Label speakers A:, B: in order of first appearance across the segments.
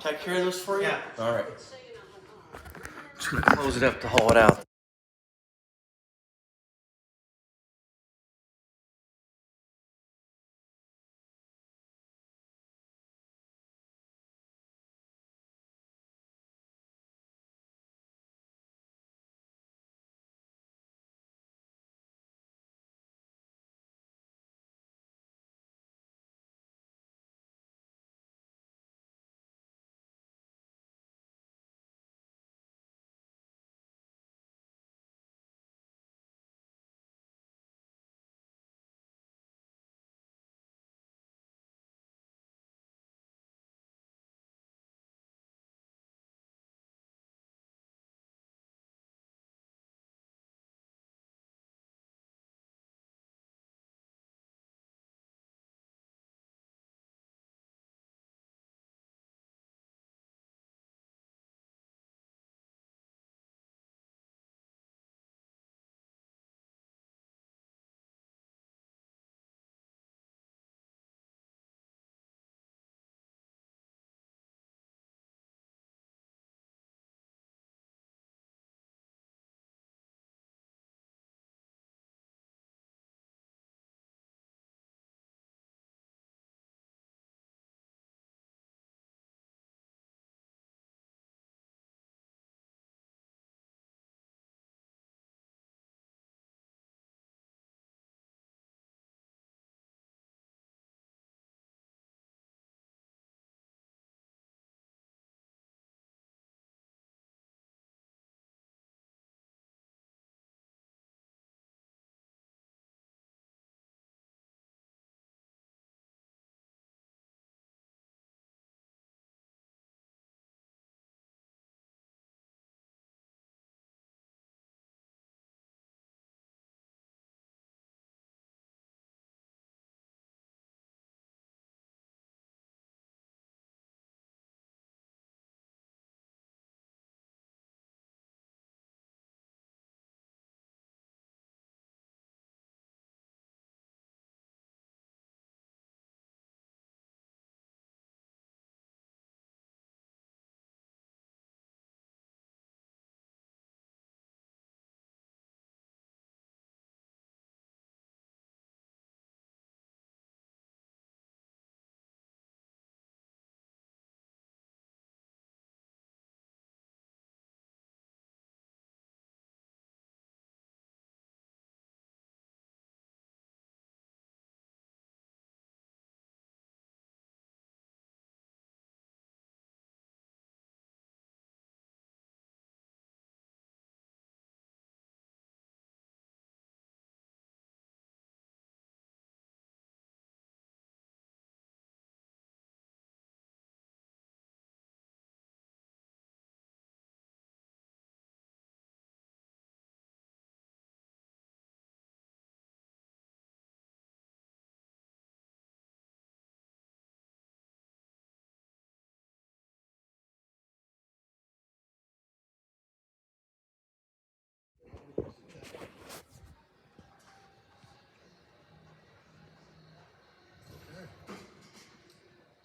A: Take care of those for you?
B: Yeah.
A: All right. Just gonna close it up to haul it out.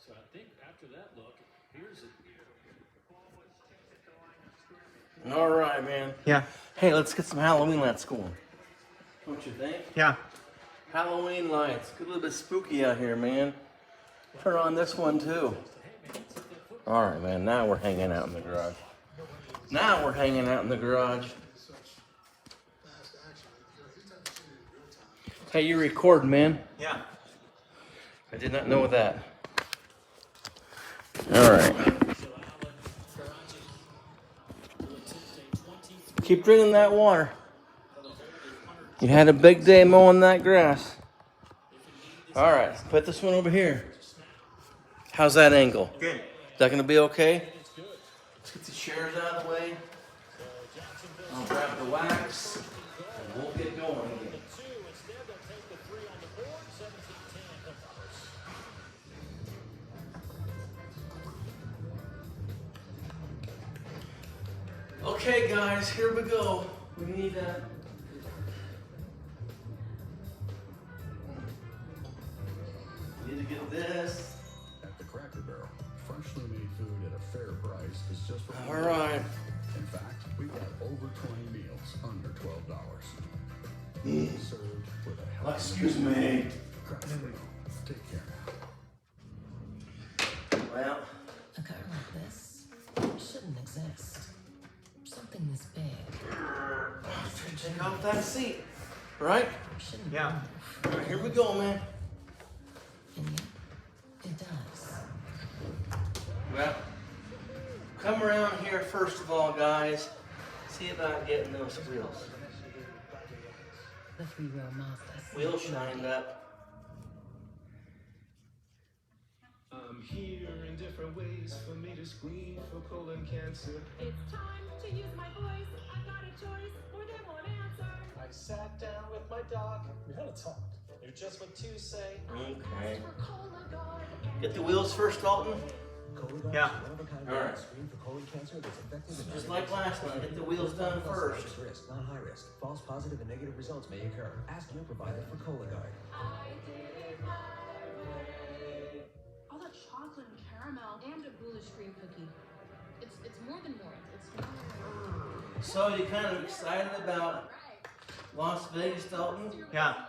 C: So I think after that look, here's it.
A: All right, man.
B: Yeah.
A: Hey, let's get some Halloween lights going. Don't you think?
B: Yeah.
A: Halloween lights. Get a little bit spooky out here, man. Turn on this one too. All right, man. Now we're hanging out in the garage. Now we're hanging out in the garage. Hey, you recording, man?
B: Yeah.
A: I did not know that. All right. Keep drinking that water. You had a big day mowing that grass. All right, put this one over here. How's that angle?
B: Good.
A: Is that gonna be okay? Let's get the chairs out of the way. I'll grab the wax and we'll get going again. Okay, guys, here we go. We need that. Need to get this.
D: At the Cracker Barrel, freshly made food at a
A: Excuse me.
B: Take care.
A: Well,
D: A car like this shouldn't exist. Something this big
A: take off that seat. Right?
D: shouldn't
E: Yeah.
D: move.
A: All right, here we go, man.
D: And yet, it does.
A: Well, come around here first of all, guys. See about getting those wheels.
D: The three-row Mazda.
A: Wheels shined up.
F: I'm here in different ways for me to screen for colon cancer.
G: It's time to use my voice. I've got a choice, or they won't answer.
F: I sat down with my doc. We had a talk. Knew just what to say.
A: Okay.
G: For Cologuard.
A: Get the wheels first, Dalton.
B: Cologuard
E: Yeah.
B: is one of a kind
A: All right.
B: screen for colon cancer that's effective and
A: Just like last time, get the wheels done first.
B: risk, not high risk. False positive and negative results may occur. Ask your provider for Cologuard.
G: I did it my way. All that chocolate and caramel and a ghoulish cream cookie. It's more than more. It's more.
A: So you kind of excited about Las Vegas, Dalton?
E: Yeah.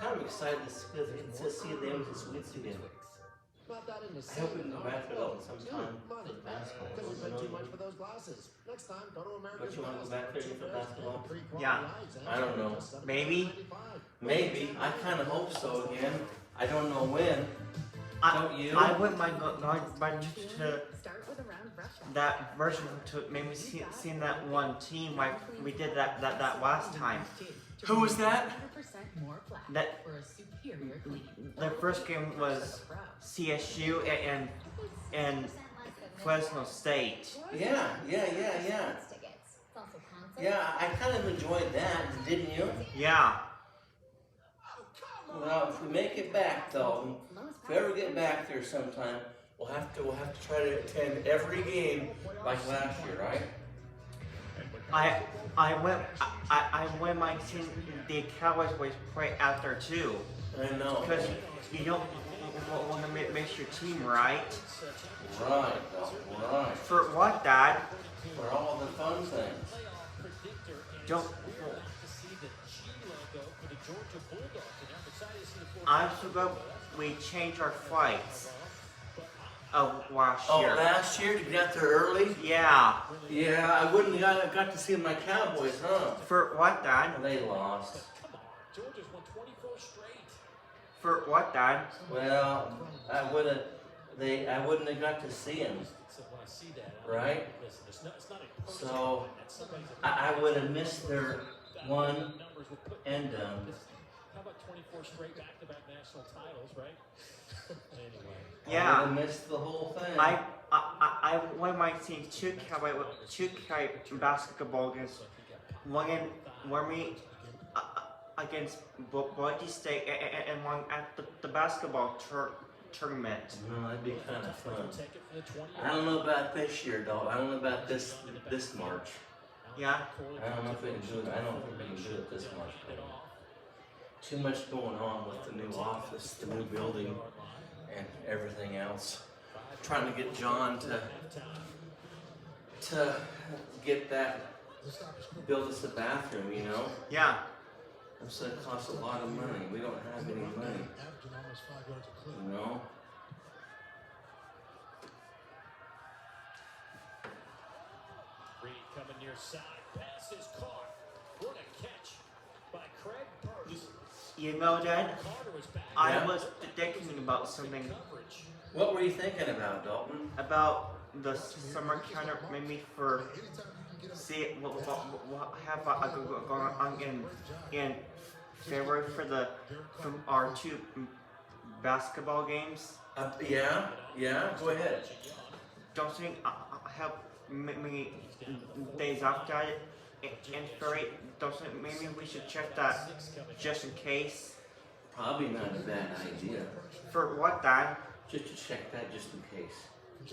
A: Kind of excited to see the Embassy Suites again. I hope we can go back to Dalton sometime for the basketball.
B: for those glasses. Next time, go to
A: Don't you want to go back there for basketball?
E: Yeah.
A: I don't know.
E: Maybe.
A: Maybe. I kind of hope so again. I don't know when. Don't you?
E: I wouldn't mind going back to
G: Start with a round brush up.
E: that version to maybe seeing that one team like we did that last time.
A: Who was that?
G: 100% more flat
E: That
G: for a superior clean.
E: the first game was CSU and Fresno State.
A: Yeah. Yeah, I kind of enjoyed that, didn't you?
E: Yeah.
A: Well, if we make it back, though, if we ever get back there sometime, we'll have to try to attend every game like last year, right?
E: I went my team the Cowboys was play out there too.
A: I know.
E: Because you don't want to miss your team, right?
A: Right, though, right.
E: For what, Dad?
A: For all the fun things.
E: Don't. I forgot we changed our flights of last
A: Oh,
E: year.
A: last year you got there early?
E: Yeah.
A: Yeah, I wouldn't have got to see my Cowboys, huh?
E: For what, Dad?
A: They lost.
C: Georgia's won 24 straight.
E: For what, Dad?
A: Well, I wouldn't have got to see them,
C: So when I see that,
A: right?
C: listen, it's not a person.
A: So
C: That's somebody's
A: I would have missed their one
C: numbers will put
A: and done.
C: How about 24 straight back-to-back national titles, right? Anyway.
A: I would
E: Yeah.
A: have missed the whole thing.
E: I won my team two Cowboy basketball games. One in Wormy against Boise State and one at the basketball tournament.
A: No, that'd be kind of fun.
C: Take it for the 20.
A: I don't know about this year, though. I don't know about this March.
E: Yeah.
A: I don't know if we can do it. I don't think we can do it this March. Too much going on with the new office, the new building, and everything else. Trying to get John to get that, build us a bathroom, you know?
E: Yeah.
A: It's gonna cost a lot of money. We don't have any money, you know?
C: Reed coming near side. Pass is caught. What a catch by Craig Burks.
E: You know, Dad,
C: Carter is back.
A: Yeah.
E: I was thinking about something
C: Coverage.
A: What were you thinking about, Dalton?
E: about the summer calendar, maybe for see what have going on in February from our two basketball games.
A: Yeah, go ahead.
E: Don't think I have many days after that in February. Don't think maybe we should check that just in case.
A: Probably not a bad idea.
E: For what, Dad?
A: Just to check that just in case.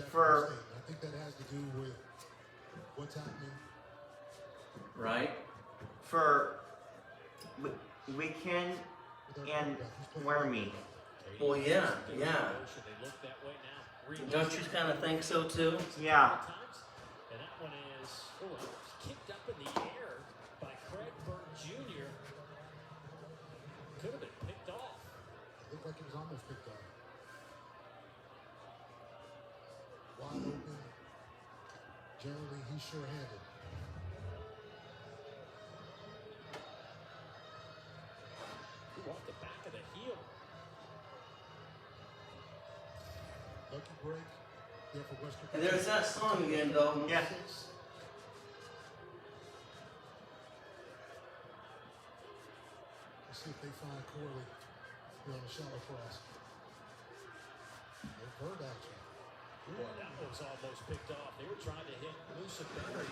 E: For
H: I think that has to do with what's happening.
A: Right?
E: for weekend and Wormy.
A: Well, yeah.
C: Should they look that way now? Reed
A: Don't you kind of think so too?
E: Yeah.
C: times. And that one is kicked up in the air by Craig Burke Jr.
H: looked like it was almost picked off. Wide open. Generally, he's sure-handed.
C: Off the back of the heel.
H: Lucky break there for Western.
A: And there's that song again, Dalton.
E: Yeah.
H: Let's see if they find Corley here on the shallow cross. No bird action.
C: Boy, that was almost picked off. They were trying to hit Luciferi.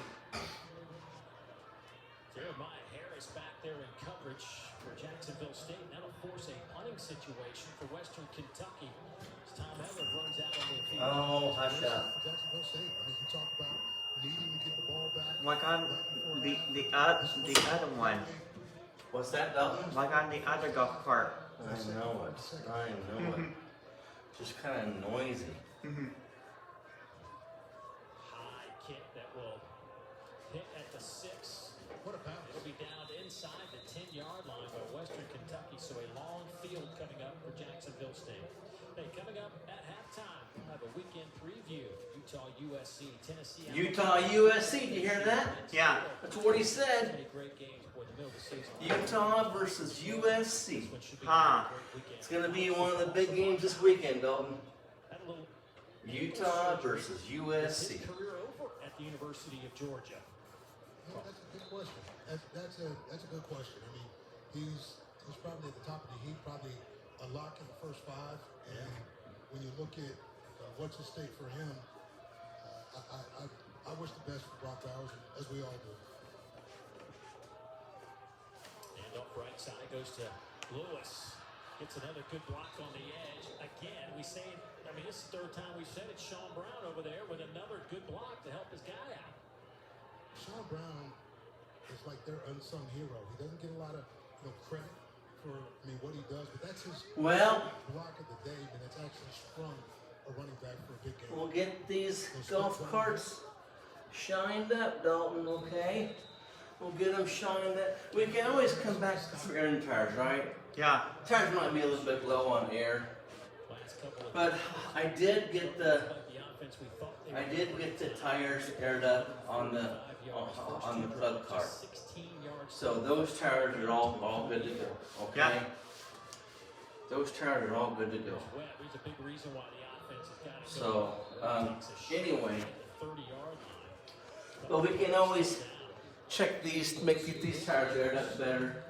C: Jeremiah Harris back there in coverage for Jacksonville State. That'll force a punting situation for Western Kentucky. As Tom Everett runs out on the field.
A: Oh, hush up.
H: Jacksonville State. I mean, you talk about needing to get the ball back.
E: Like on the other one.
A: What's that, Dalton?
E: Like on the other golf cart.
A: I know it. I know it. Just kind of noisy.
C: High kick that will hit at the 6.
H: What a pass.
C: It'll be down inside the 10-yard line by Western Kentucky. So a long field coming up for Jacksonville State. Hey, coming up at halftime, we'll have a weekend preview. Utah, USC, Tennessee.
A: Utah, USC. Did you hear that?
E: Yeah.
A: That's what he said.
C: Many great games for the middle of the season.
A: Utah versus USC.
C: This one should be
E: Huh.
C: a great weekend.
A: It's going to be one of the big games this weekend, Dalton.
C: Had a little
A: Utah versus
C: his
A: USC.
C: career over at the University of Georgia.
H: No, that's a good question. That's a good question. I mean, he's probably at the top of the heap, probably a lock in the first 5. And when you look at what's at stake for him, I wish the best for Brock Bowers, as we all do.
C: And off right side goes to Lewis. Gets another good block on the edge. Again, we say, I mean, this is the 3rd time we've said it. Sean Brown over there with another good block to help his guy out.
H: Sean Brown is like their unsung hero. He doesn't get a lot of credit for what he does, but that's his
A: Well,
H: block of the day, and it's actually sprung a running back for a big game.
A: we'll get these golf carts shined up, Dalton, okay? We'll get them shined up. We can always come back for air and tires, right?
E: Yeah.
A: Tires might be a little bit low on air,
C: Last couple of
A: but I did get the
C: offense we thought they
A: I
C: were
A: did get the tires aired up on the plug cart.
C: 16 yards.
A: So those tires are all good to go. Okay.
E: Yeah.
A: Those tires are all good to go.
C: Webb, he's a big reason why the offense has got to
A: So anyway,
C: the 30-yard line.
A: but we can always check these, make these tires aired up better.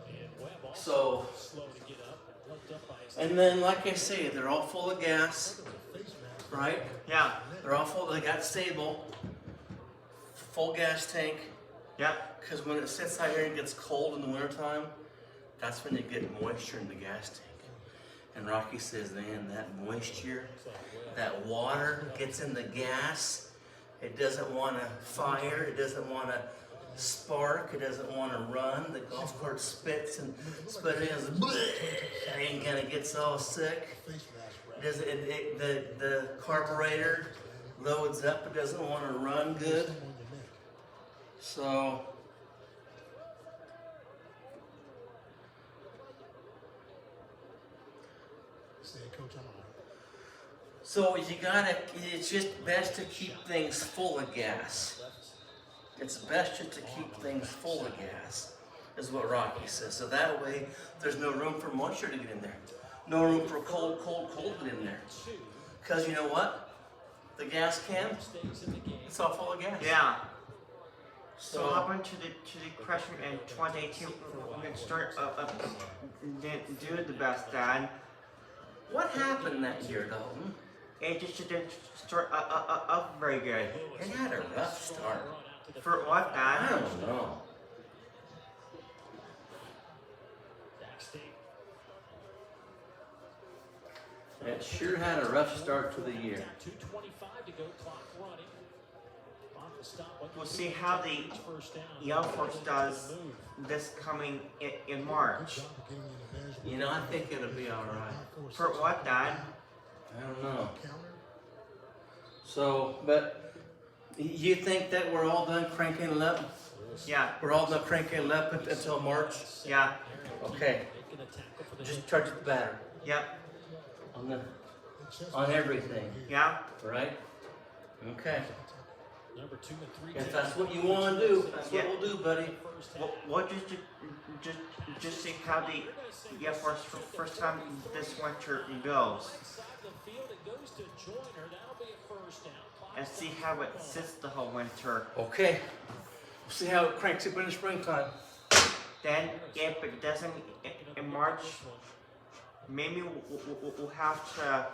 C: And Webb also
A: So,
C: slow to get up, helped up by his
A: and then like I say, they're all full of gas, right?
E: Yeah.
A: They're all full. They got stable, full gas tank.
E: Yeah.
A: Because when it sits out here and gets cold in the wintertime, that's when you get moisture in the gas tank. And Rocky says, man, that moisture, that water gets in the gas. It doesn't want to fire. It doesn't want to spark. It doesn't want to run. The golf cart spits and and kind of gets all sick. The carburetor loads up. It doesn't want to run good. So
H: Say, Coach, I'm all right.
A: So you gotta, it's just best to keep things full of gas. It's best just to keep things full of gas, is what Rocky says. So that way, there's no room for moisture to get in there. No room for cold to get in there. Because you know what? The gas can, it's all full of gas.
E: Yeah. So what happened to the question in 2018 when start didn't do the best then?
A: What happened that year, Dalton?
E: It just didn't start up very good.
A: It had a rough start.
E: For what
A: I
E: then?
A: don't know. It sure had a rough start to the year.
C: 2:25 to go, clock running. Off the stop,
E: We'll see how the
C: first down.
E: Young Force does this coming in March.
H: Job of getting in the management.
A: You know, I think it'll be all right.
E: For what then?
A: I don't know.
H: Counter.
A: So, but you think that we're all done cranking it up?
E: Yeah.
A: We're all done cranking it up until March?
E: Yeah.
A: Okay. Just charge the batter.
E: Yep.
A: On the
H: It's just
A: on everything,
E: Yeah.
A: right? Okay.
C: Number 2 and 3.
A: If that's what you want to do, that's what
E: Yeah.
A: we'll do, buddy.
E: What just see how the first time this winter goes, and see how it sits the whole winter.
A: Okay. We'll see how it cranks up in the springtime.
E: Then if it doesn't in March, maybe we'll have to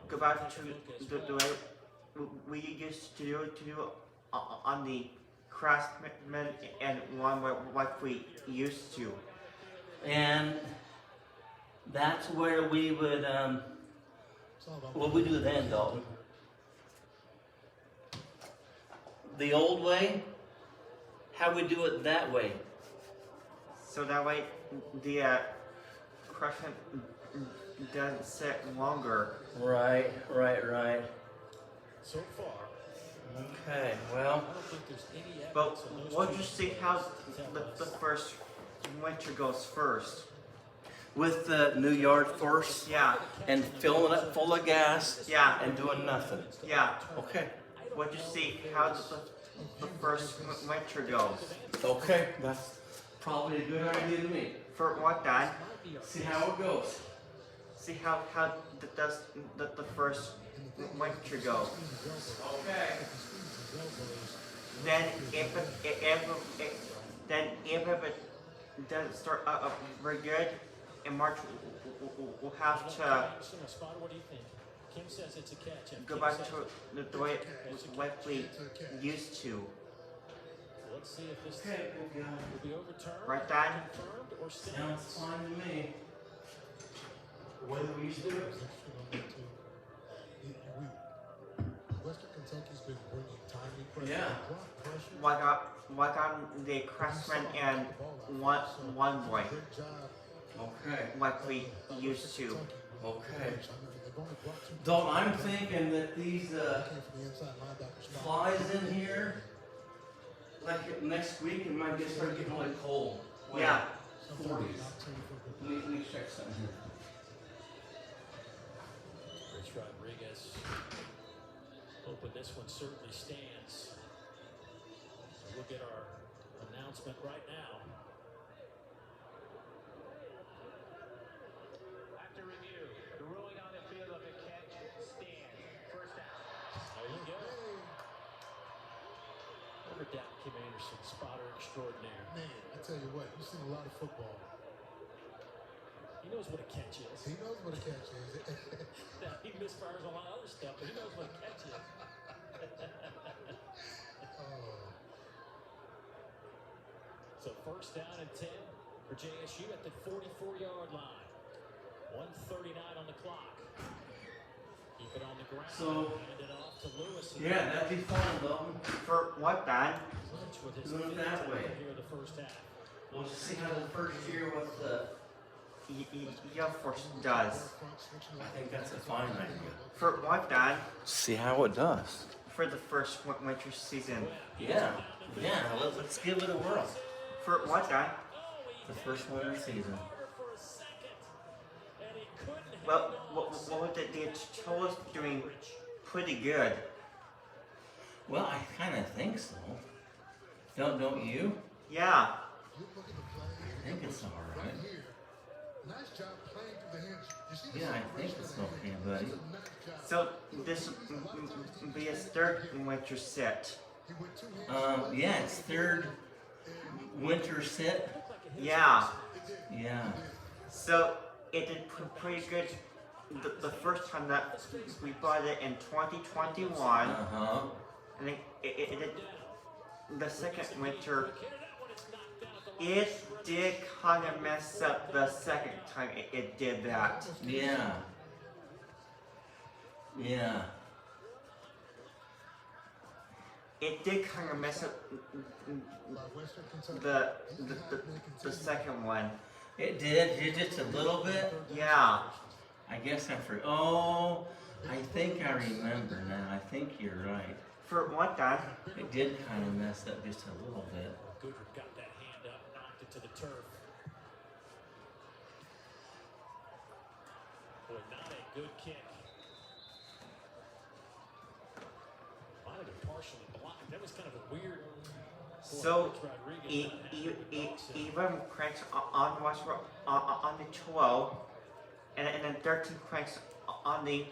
E: go back to the way we used to do on the Craftsman and one like we used to.
A: And that's where we would,
H: it's all about
A: what we do then, Dalton. The old way, how we do it that way.
E: So that way the crescent doesn't sit longer.
A: Right.
C: So far,
A: Okay, well,
C: I don't think there's any
E: But
C: evidence of those
E: we'll
C: two
E: just see how the first winter goes first.
A: with the new yard first
E: Yeah,
A: and filling it full of gas
E: yeah,
A: and doing nothing.
E: yeah.
A: Okay.
E: We'll just see how the first winter goes.
A: Okay, that's probably a good idea to me.
E: For what, Dad?
A: See how it goes.
E: See how the first winter goes.
A: Okay.
E: Then if it doesn't start up very good in March, we'll have to
C: Spotter, what do you think? Kim says it's a catch. and
E: go
C: Kim
E: back
C: says
E: to the way it was like we used to.
C: Let's see if this
A: Okay, good guy.
C: will be overturned,
E: Right, Dad?
C: confirmed, or still.
A: Sounds fine to me. The way that we used to do it.
H: Western Kentucky's been bringing timely pressure.
A: Yeah.
H: Block pressure.
E: Like on the Craftsman and one boy,
H: Great job.
A: Okay.
E: like we used to.
A: Okay.
H: They've only brought two
A: Dalton, I'm thinking that these
H: came from the inside linebacker spot.
A: flies in here, like next week, it might get start getting really cold.
E: Yeah.
A: 40s. Let me check something here.
C: Rich Rodriguez. Hoping this one certainly stands. We'll get our announcement right now.
I: After review, the ruling on the field of the catch stands. First down.
C: There you go. Never doubt Kim Anderson, spotter extraordinaire.
H: Man, I tell you what, you've seen a lot of football.
C: He knows what a catch is.
H: He knows what a catch is.
C: Now, he misfires a lot of other stuff, but he knows what a catch is.
H: Oh,
C: So first down and 10 for JSU at the 44-yard line. 1:39 on the clock. Keep it on the ground.
A: So,
C: hand it off to Lewis.
A: yeah, that'd be fun, Dalton.
E: For what, Dad?
C: Lynch with his
A: Doing it
C: fifth
A: that
C: tackle
A: way.
C: here in the first half.
A: We'll just see how the first year with the.
E: Your force does.
A: I think that's a fine idea.
E: For what, Dad?
A: See how it does.
E: For the first winter season.
A: Yeah, let's give it a whirl.
E: For what, Dad?
A: The first winter season.
E: Well, the Cholos doing pretty good.
A: Well, I kind of think so. Don't you?
E: Yeah.
H: you look at the play.
A: I think it's all right.
H: Here. Nice job playing through the hands. You see the
A: Yeah, I think
H: separation
A: it's
H: of the
A: okay,
H: hands.
A: buddy.
H: It's a nice job.
E: So this will be his third winter set.
H: He went two hands.
A: Yeah, it's third winter sit.
E: Yeah.
A: Yeah.
E: So it did pretty good the first time that we bought it in 2021.
A: Uh-huh.
E: I think it did the second winter. It did kind of mess up the second time it did that.
A: Yeah. Yeah.
E: It did kind of mess up
H: By Western Kentucky.
E: the second one.
A: It did just a little bit.
E: Yeah.
A: I guess I forgot. Oh, I think I remember now. I think you're right.
E: For what, Dad?
A: It did kind of mess up just a little bit.
C: Goodrich got that hand up, knocked it to the turf. good kick. Might have been partially blocked. That was kind of a weird.
E: So, even cranks on the 12, and then 13 cranks on the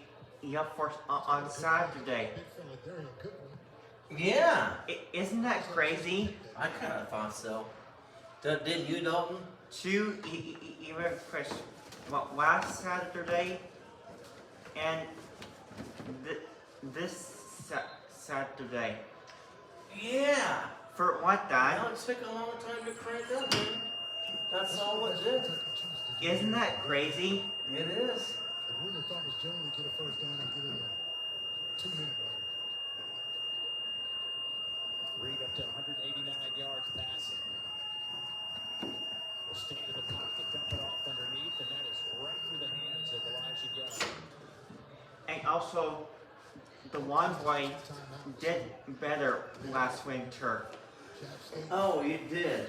E: Air Force on Saturday.
H: Big fella there, a good one.
A: Yeah,
E: Isn't that crazy?
A: I kind of thought so. Did you, Dalton?
E: 2 even cranks last Saturday, and this Saturday.
A: Yeah.
E: For what, Dad?
A: Now it took a long time to crank up, man. That's all it did.
E: Isn't that crazy?
A: It is.
H: The rule of thumb is generally get a first down and get it a 2-minute run.
C: Reed up to 189 yards passing. Will stand in the pocket, dump it off underneath, and that is right through the hands of Elijah Young.
E: And also, the one boy did better last winter.
A: Oh, you did.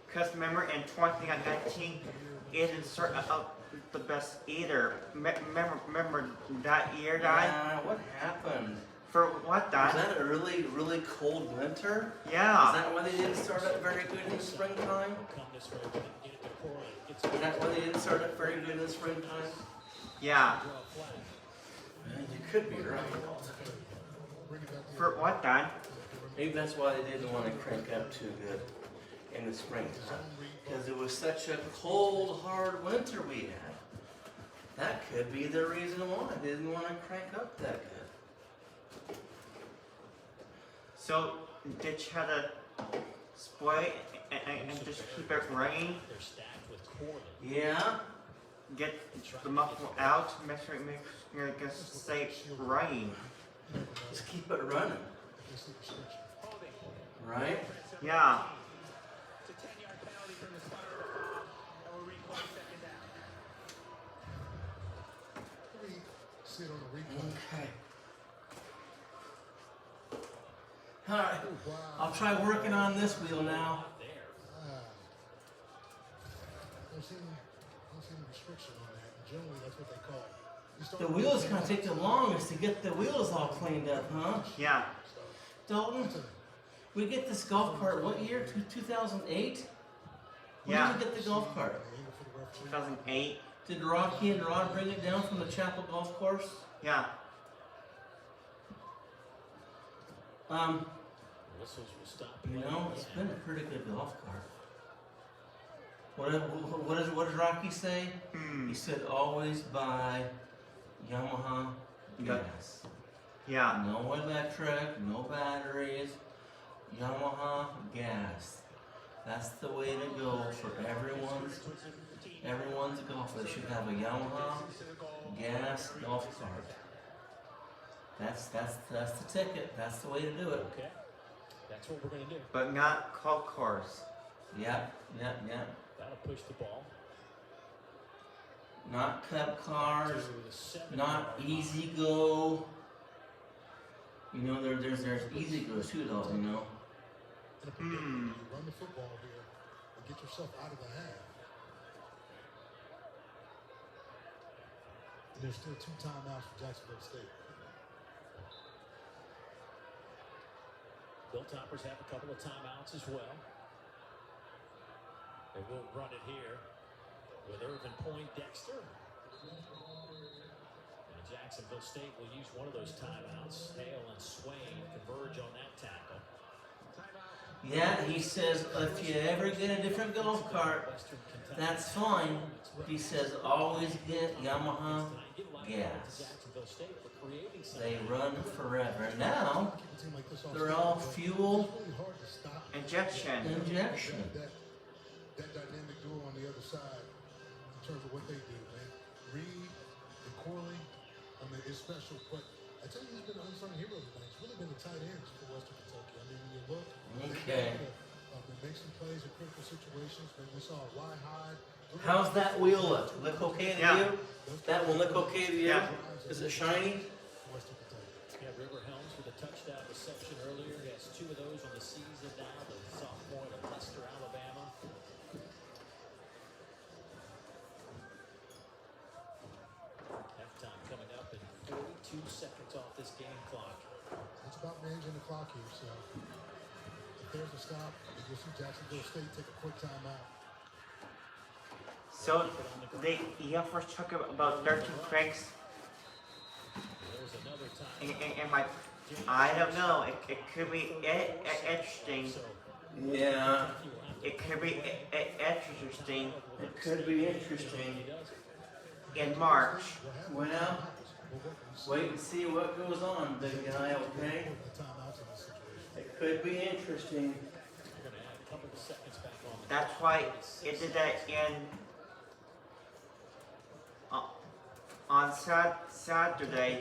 E: Because remember, in 2019, it didn't start out the best either. Remember that year, Dad?
A: Yeah, what happened?
E: For what,
A: Was
E: Dad?
A: that a really, really cold winter? Is
E: Yeah.
A: that why they didn't start up very good in the springtime?
C: Come this way, but get it to Corley. Gets
A: Is that why they didn't start up very good in the springtime?
E: Yeah.
C: draw flag.
A: You could be right.
E: For what, Dad?
A: Maybe that's why they didn't want to crank up too good in the springtime. Because it was such a cold, hard winter we had. That could be the reason why they didn't want to crank up that good.
E: So, did you have to split and just keep it running?
C: They're stacked with Corley.
A: Yeah?
E: Get the muffle out, make sure it stay running.
A: Just keep it running. Right?
E: Yeah.
I: It's a 10-yard penalty from the spot of the foul, and we'll replay second down.
H: See it on the replay.
A: Okay. Alright.
H: Oh, wow.
A: I'll try working on this wheel now.
H: Don't see any restriction on that. Generally, that's what they call it. You start
A: The wheel's gonna take the longest to get the wheels all cleaned up, huh?
E: Yeah.
A: Dalton, we get this golf cart what year? 2008? When
E: Yeah.
A: did we get the golf cart?
E: 2008.
A: Did Rocky and Rod bring it down from the Chapel Golf Course?
E: Yeah.
C: Whistles will stop.
A: You know, it's been a pretty good golf cart. What does Rocky say? He said always buy Yamaha gas.
E: Yeah.
A: No electric, no batteries, Yamaha gas. That's the way to go for everyone's golf. They should have a Yamaha gas golf cart. That's the ticket. That's the way to do it.
C: Okay. That's what we're going to do.
E: But not golf course.
A: Yep.
C: That'll push the ball.
A: Not cup cars,
C: To the 7
A: not
C: yard
A: easy go. You know, there's easy go too, though. You know.
H: You run the football here and get yourself out of the half. And there's still 2 timeouts for Jacksonville State.
C: Hilltoppers have a couple of timeouts as well. They will run it here with Irvin Poindexter. And Jacksonville State will use one of those timeouts. Hale and Swain converge on that tackle.
A: Yeah, he says if you ever get a different golf cart,
C: Western Kentucky.
A: that's fine. He says always get Yamaha gas.
C: Jacksonville State for creating some.
A: They run forever. Now
H: Keep a team like this off
A: they're
H: schedule,
A: all
H: but
A: fuel
H: It's really hard to stop
E: Injection.
A: injection.
H: that dynamic duo on the other side in terms of what they do, man. Reed and Corley, I mean, it's special. But I tell you, he's been an unsung hero tonight. It's really been the tight ends for Western Kentucky. I mean, when you look,
A: Okay.
H: they make some plays in critical situations. Man, we saw Rye Hyde.
A: How's that wheel look? Look okay to
E: Yeah.
A: you? That one look okay to you?
E: Yeah.
A: Is it shiny?
H: Western Kentucky.
C: Yeah, River Helms with a touchdown reception earlier. He has 2 of those on the season now. The sophomore at Leicester, Alabama. clock.
H: It's about managing the clock here. So if there's a stop, you'll see Jacksonville State take a quick timeout.
E: So the Air Force took about 13 cranks.
C: There's another time.
E: And my, I don't know. It could be interesting.
A: Yeah,
E: It could be interesting
A: it could be interesting.
E: in March.
A: Well, wait and see what goes on, big guy, okay?
H: The timeouts in this situation.
A: It could be interesting.
C: They're going to add a couple of seconds back on the
E: That's why it did that on Saturday.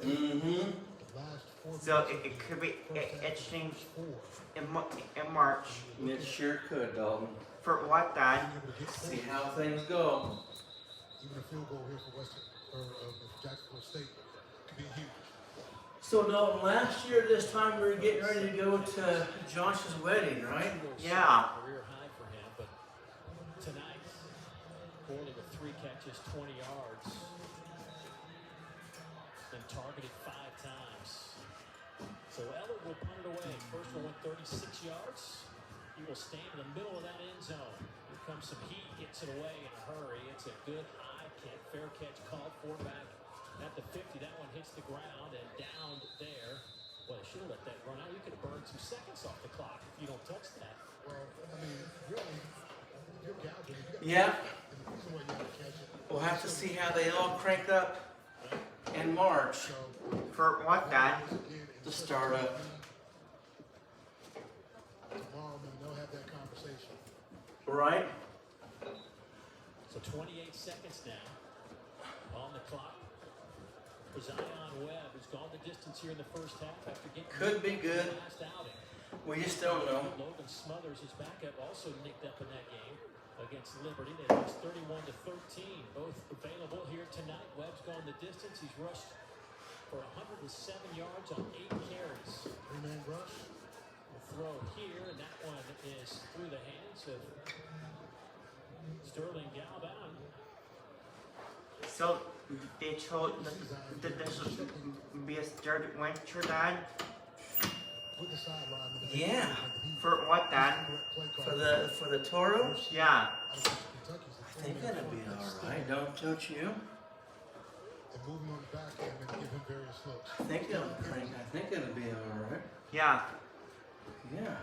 A: Mm-hmm.
H: The last 4
E: So
H: minutes
E: it could be interesting
H: four.
E: in March.
A: It sure could, Dalton.
E: For what then?
H: Able to get
A: See
H: close.
A: how things go.
H: Even a field goal here for Jacksonville State could be huge.
A: So, Dalton, last year this time we were getting ready to go to Josh's wedding, right?
E: Yeah.
C: career high for him, but tonight, Corley with 3 catches, 20 yards, and targeted 5 times. So Eller will punt it away. First one went 36 yards. He will stand in the middle of that end zone. Here comes some heat, gets it away in a hurry. It's a good high catch, fair catch called for back at the 50. That one hits the ground and down there. Well, they should have let that run out. You could have burned 2 seconds off the clock if you don't touch that.
H: Well, I mean, really, you're gouging.
A: Yeah.
H: And the reason why you have to catch it.
A: We'll have to see how they all crank up in March.
H: So,
E: For what then?
H: again,
A: The startup.
H: Tomorrow, man, they'll have that conversation.
A: Right?
C: So 28 seconds now on the clock for Zion Webb, who's gone the distance here in the first half after getting
A: Could be good.
C: last outing.
A: We just don't know.
C: Logan Smothers, his backup, also nicked up in that game against Liberty. They lost 31-13. Both available here tonight. Webb's gone the distance. He's rushed for 107 yards on 8 carries.
H: Three-man rush.
C: Throw here, and that one is through the hands of Sterling Galban.
E: So they told that this would be a third winter then?
H: With the sideline.
A: Yeah.
E: For what then?
A: For the Toros?
E: Yeah.
A: I think that'll be all right. Don't you?
H: And moving on the back end and give him various looks.
A: I think it'll be all right.
E: Yeah.
A: Yeah.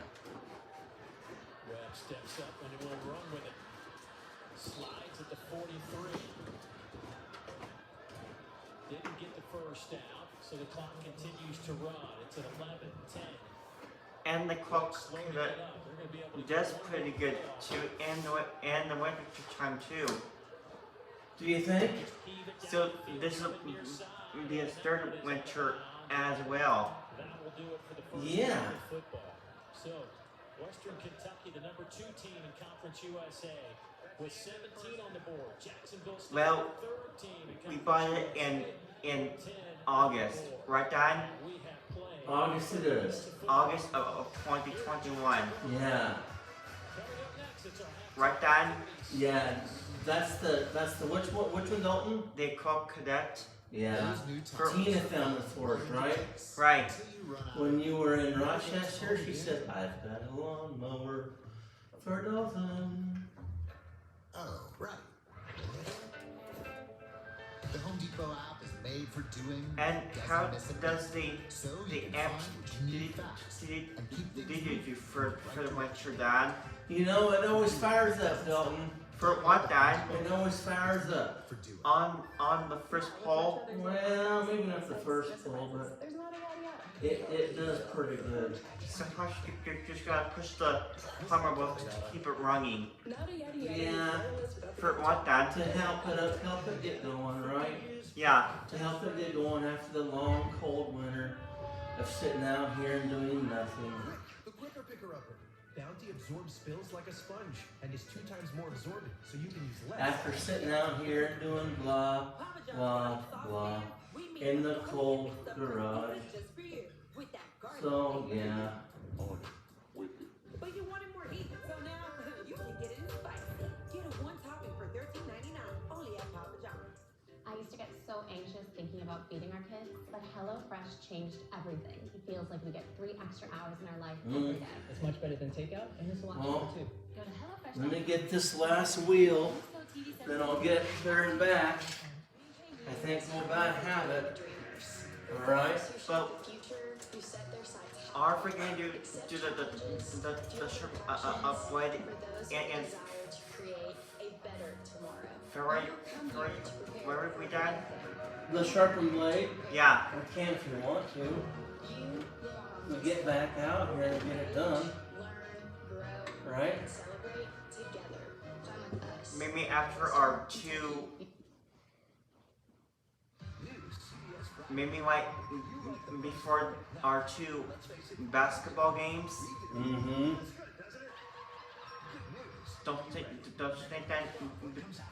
C: Webb steps up and he will run with it. Slides at the 43. Didn't get the first out, so the clock continues to run. It's at 11-10.
E: And the clock
C: Slowing
E: could
C: it up. They're going to be able to
E: does
C: get
E: pretty good too, and the winter time too.
A: Do you think?
C: heave it
E: So
C: downfield,
E: this will
C: near side.
E: be a third winter as well.
C: That will do it for the first
A: Yeah.
C: half of football. So, Western Kentucky, the number 2 team in Conference USA, with 17 on the board. Jacksonville State,
E: Well,
C: the 3rd team in
E: We
C: Conference
E: bought it
C: USA,
E: in
C: 10
E: August, right Don?
C: We have played.
A: August it is.
E: August of 2021,
A: Yeah.
C: Coming up next, it's our halftime
E: right Don?
A: Yeah. That's the which one, Dalton?
E: They call cadet.
A: Yeah. Tina found this for us, right?
E: Right.
A: When you were in Rochester, she said, "I've got a lawnmower for Dalton."
J: Oh, right. The Home Depot app is made for doing.
E: And how does the
J: the
E: app did you do for the winter Don?
A: You know, it always fires up, Dalton.
E: For what Don?
A: It always fires up.
J: for doing.
E: On the first poll?
A: Well, maybe not the first pull, but
G: There's not a lot yet.
A: it does pretty good.
E: Sometimes you just gotta push the plumber book to keep it running.
A: Yeah.
E: For what Don?
A: To help it get going, right?
E: Yeah.
A: To help it get going after the long, cold winter of sitting out here and doing nothing.
B: The quicker picker-upper. Bounty absorbs spills like a sponge and is 2 times more absorbent, so you can use less.
A: After sitting out here and doing blah, blah, blah in the cold garage. So, yeah.
K: But you wanted more heat, so now you can get it in spicy. Get a 1 topping for $13.99 only at Papa John's.
L: I used to get so anxious thinking about feeding our kids, but HelloFresh
G: just changed everything. It feels like we get 3 extra hours in our life every day.
L: It's much better than takeout, and it's a lot
A: Well,
L: cheaper too.
G: Go to HelloFresh.
A: Let me get this last wheel, then I'll get there and back. I think we'll about have it. Alright?
E: So, are we going to do the shrimp upgrade and Ferrari, where are we done?
A: The sharpened blade?
E: Yeah.
A: We can if you want to. We get back out here and get it done. Right?
E: Maybe after our 2... Maybe like before our 2 basketball games.
A: Mm-hmm.
E: Don't you think that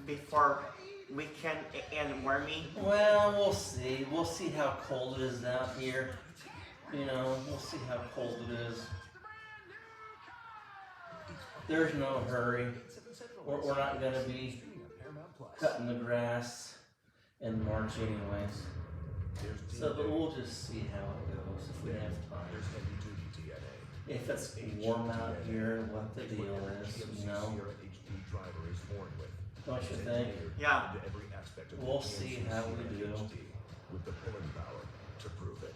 E: before weekend and Wormy?
A: Well, we'll see. We'll see how cold it is out here. You know, we'll see how cold it is. There's no hurry. We're not going to be cutting the grass in March anyways. So, but we'll just see how it goes if we have time. If it's warm out here, what the deal is, you know. Don't you think?
E: Yeah.
A: We'll see how we do.
M: With the pulling power to prove it.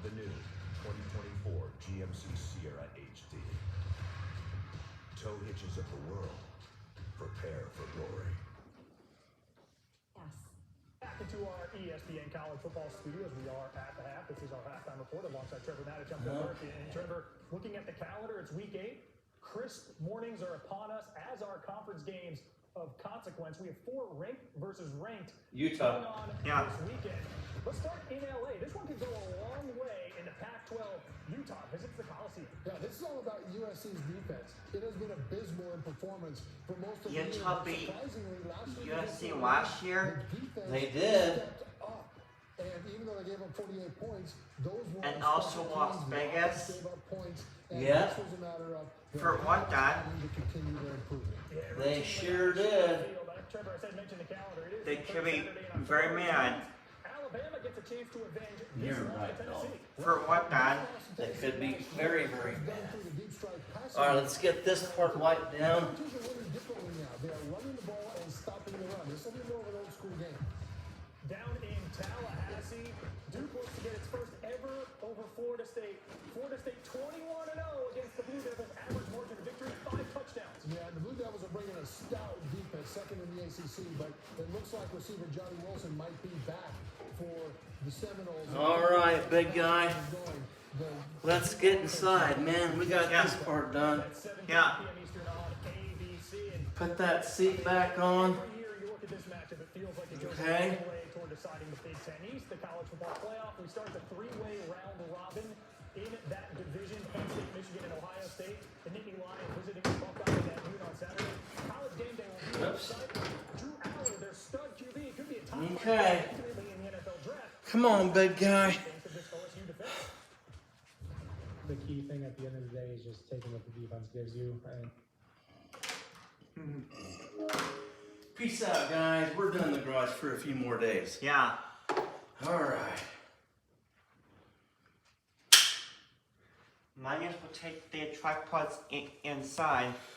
M: The new 2024 GMC Sierra HD. Tow hitches of the world. Prepare for glory.
C: Back into our ESPN College Football Studios. We are at the half. This is our halftime report alongside Trevor Maddich. I'm Bill Murphy. And Trevor, looking at the calendar, it's week 8. Crisp mornings are upon us, as are conference games of consequence. We have 4 ranked versus ranked
A: Utah.
C: going on this weekend. Let's start in LA. This one could go a long way in the Pac-12. Utah visits the Coliseum.
H: Yeah, this is all about USC's defense. It has been abysmal in performance for most of the year.
E: Utah beat
H: Surprisingly,
E: USC last year.
A: They did.
H: Stepped up. And even though they gave up 48 points, those were
E: And also Las Vegas.
H: gave up points. And
A: Yeah.
H: this was a matter of
E: For what, Dad?
H: to continue their improvement.
A: They sure did.
C: Trevor, I said mention the calendar. It is
E: They
C: the
E: could
C: third
E: be
C: Saturday in
E: very
C: October.
E: mad.
C: Alabama gets a chance to avenge this
A: You're
C: loss
A: right,
C: to Tennessee.
E: For what, Dad?
A: They could be very, very bad. Alright, let's get this part wiped down.
H: Teams are running differently now. They are running the ball and stopping the run. This is a little more of an old school game.
C: Down in Tallahassee, Duke looks to get its first ever over Florida State. Florida State 21-0 against the Blue Devils. Average margin of victory, 5 touchdowns.
H: Yeah, and the Blue Devils are bringing a stout defense, second in the ACC, but it looks like receiver Johnny Wilson might be back for the Seminoles.
A: Alright, big guy. Let's get inside, man. We got this part done.
E: Yeah.
A: Put that seat back on. Okay.
C: Toward deciding the Big Ten East, the college football playoff. We start the 3-way round robin in that division. Penn State, Michigan, and Ohio State. The Nittany Lions visiting the Buckeyes at noon on Saturday. College game day will be on site. Drew Aller, their stud QB, could be a top
A: Okay.
C: ultimately in the NFL draft.
A: Come on, big guy.
L: The key thing at the end of the day is just taking what the defense gives you.
A: Peace out, guys. We're done in the garage for a few more days.
E: Yeah.
A: Alright.
E: Lions will take their tripods inside.